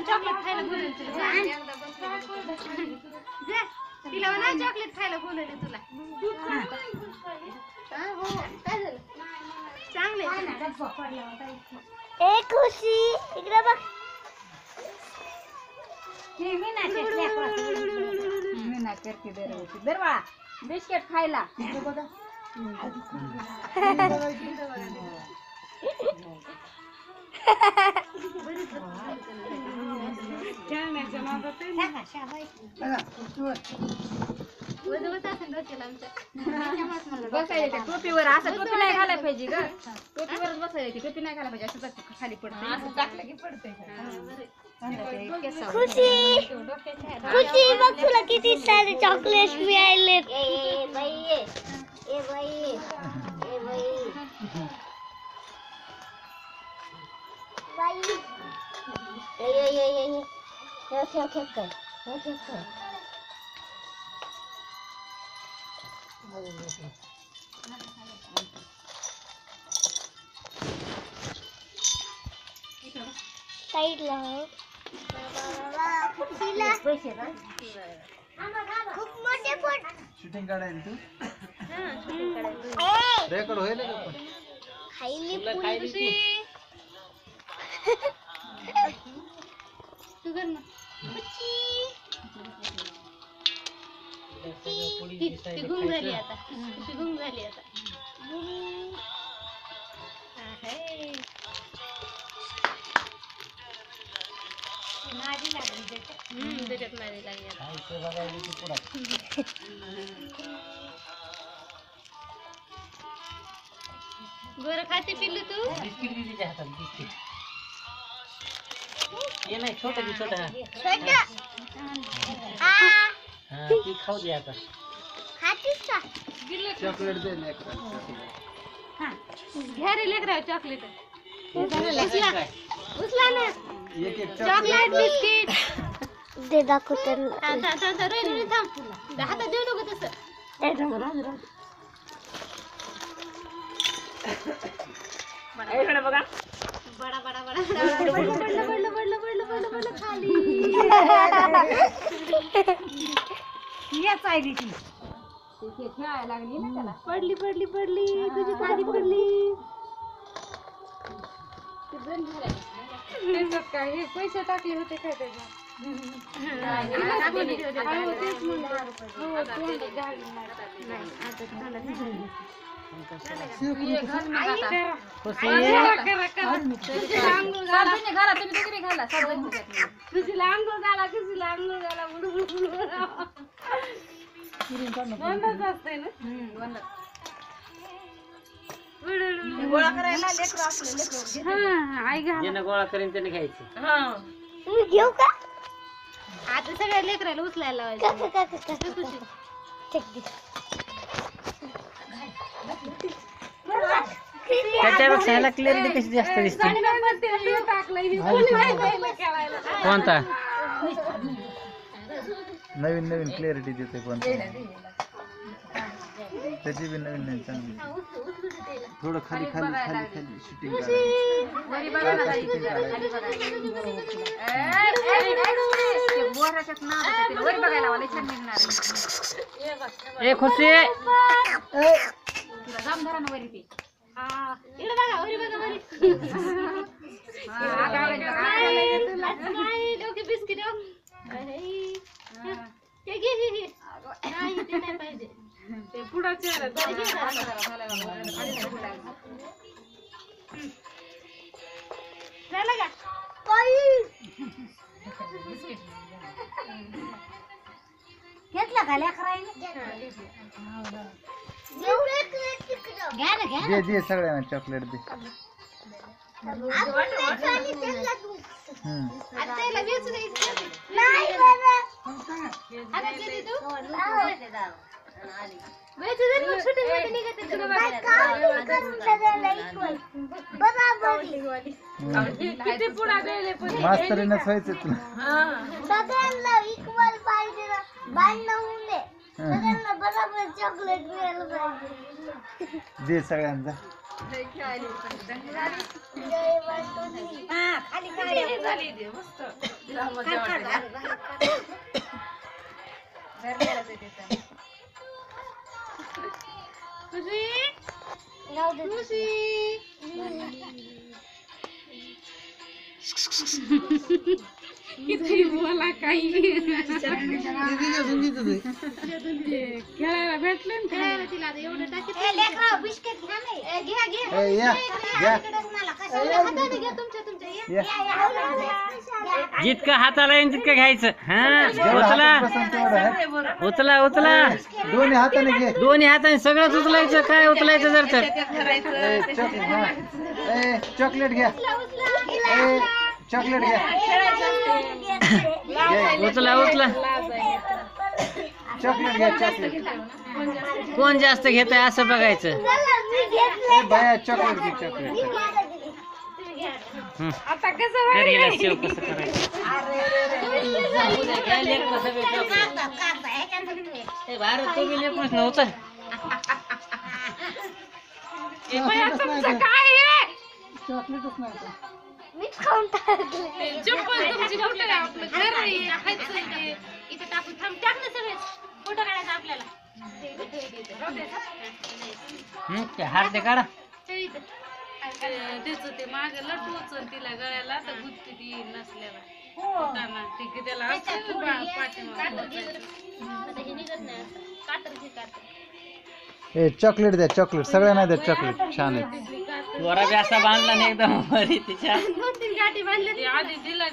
Chocolate खायला बोलवलं तुला. तिला म्हणा चॉकलेट खायला बोलवले तुला. हो काय झालं चांगले ए खुशी इकडे बघ. बिस्किट खायला टोपीवर असं टोपी नाही घालायला पाहिजे ग. टोपीवरच बसायची टोपी नाही घालायला पाहिजे. असं खाली पडते टाकलं की पडते. खुशी खुशी बघ तुला किती सारे चॉकलेट मिळाले. ए बाई ए बाई ए बाई बाई ए हे कर साइड लाव. खूप मोठे फोट शूटिंग काढायला तू रेकॉर्ड होईल का पण खायली तू कर ना ती गुम झाली आता. ती गुम झाली आता. त्याच्यात नादी लागली आता. बरं खाते पिल्लू तू. बिस्किट भी दीजिए हाथ में बिस्किट. ये नहीं छोटा भी छोटा है. छोटा हाँ ये खाओ दिया था. खातीस का चॉकलेट दे लेकरा. घ्या रे लेकरा चॉकलेट. उचला ना एक एक चॉकलेट बिस्किट. दे दाखवते थांब हातात देऊ नको तसं. बघा. बडा बडा बडा पडलं खाली. खेळायला लागली ना त्याला. पडली तुझी खाली पडली. काय हे पैसे टाकले होते काय त्याच्यात. गोळा करायला ज्यानं गोळा करीन त्याने घ्यायचं. मी घेऊ का आता सगळ्या लेकराला उचलायला लावायचं. त्याच्यापेक्षा ह्याला क्लिअरिटी कशी जास्त दिसते. कोणता नवीन नवीन क्लॅरिटी देते कोणता त्याची बी नवीन नवीन चांगली. थोडं खाली खाली खाली खाली शूटिंग ए खुशी बिस्किट पाहिजे ते पुढं झालं का घेतला का लेकराईने घ्या ना दे दे सगळ्यांना चॉकलेट दे. आत्याला वेचू द्यायचं नाही बरं आता किती तू वेचू दे मग छोटे मोठे निघते किती पुढा गेले पण मास्तरीनच व्हायचं तुला. सगळ्यांना इक्वल पाहिजे ना बांधणं होऊन दे. सगळ्यांना बरोबर चॉकलेट मिळालं पाहिजे. दे सगळ्यांना. खाली खाली झाली मस्त किती बोला काही खेळायला भेटले तिला एवढं बिस्किट घ्या ए, या घ्या जितकं हाताला येईल तितकं घ्यायचं हा जेवढं उचला हातात बसेल तेवढं आहे. उचला उचला दोन्ही हाताने घे दोन्ही हाताने सगळंच उचलायचं काय उचलायचं जर तर चॉकलेट घ्या चॉकलेट घ्या उचला उचला चॉकलेट घ्या चॉकलेट कोण जास्त घेत आहे असं बघायचं बाया चॉकलेट घे चॉकलेट आता कसं तर हिला शेव कसं करायचं ए, भारत तू बी लेकरूच नव्हतं तुमचं काय आहे चॉकलेटच नाही मीच खाऊन टाकले चप्पल तुमची कुठे आहे? आपलं घर आहे, खायचं आहे. इथं टाकून टाक ना सगळे फोटो काढायचा आपल्याला ते हार ते काढा त्याच ते माग लटूच तिला गळ्याला तर गुत्ती ती नसल्याला त्याला चॉकलेट द्या चॉकलेट सगळ्यांना द्या चॉकलेट छान आहे वरा बी असा बांधला नाही एकदम वरी तिच्या दोन तीन गाठी बांधल्या आधी दिला